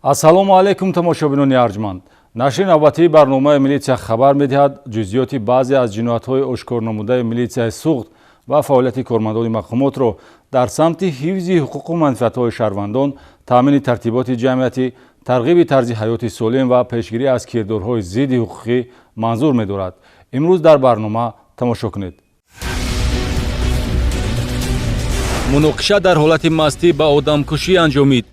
ассалому алайкум тамошобинони арҷманд. нашри навбатии барномаи милитсия хабар медиҳад ҷузъиёти баъзе аз ҷиноятҳои ошкорнамудаи милитсияи Сугд ва фаъолияти кормандони мақомотро дар самти ҳифзи ҳуқуқу манфиатҳои шаҳрвандон, таъмини тартиботи ҷамъиятӣ, тарғиби тарзи ҳаёти солим ва пешгирӣ аз кирдорҳои зидди ҳуқуқӣ манзур медорад. имрӯз дар барнома тамошо кунед. муноқиша дар ҳолати мастӣ ба одамкушӣ анҷомид.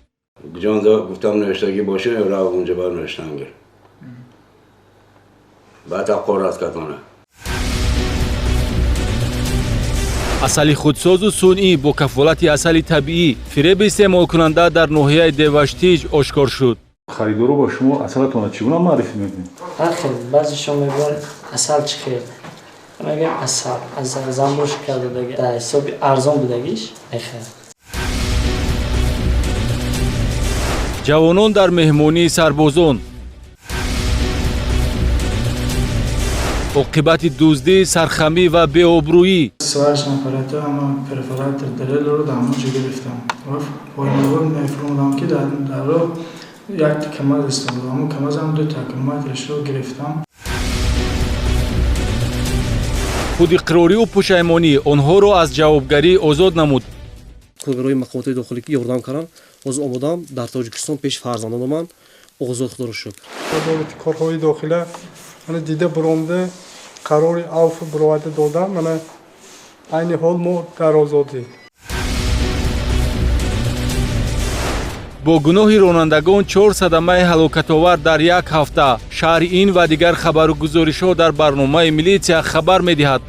گفتم نوشتگی باشه را اونجا بر نوشتن گیر بعد قرات کتونه асали худсозу сунъӣ бо кафолати асали табиӣ фиреб истеъмолкунанда дар ноҳияи деваштиҷ ошкор шуд. خریدارو با شما اصلتون چگونه معرفی می‌کنید؟ خیلی بعضیشون میگن اصل چی خیر؟ میگم اصل از زنبوش کرده دیگه در حساب ارزان بودگیش نخیر. ҷавонон дар меҳмонии сарбозон. оқибати дуздӣ, сархамӣ ва беобрӯӣ. سوارش نپرده اما پرفرات دلیل رو داموجی گرفتم و پایین‌آور می‌فرمودم که در رو یک کمد استفاده اما کمد هم 2 کیلومترش رو گرفتم. худиқрориву пушаймонӣ онҳоро аз ҷавобгарӣ озод намуд. кӯгарои мақомоти дохилӣ ки ёрдам кардам ҳозир омодам дар тоҷикистон пеши фарзандону ман озод худоро шукр. вазорати корҳои дохила мана дида биромда қарори авф бироада додам. мана айни ҳол мо дар озодӣ. бо гуноҳи ронандагон 4 садамаи ҳалокатовар дар як ҳафта. шаҳри ин ва дигар хабару гузоришҳо дар барномаи милитсия хабар медиҳад.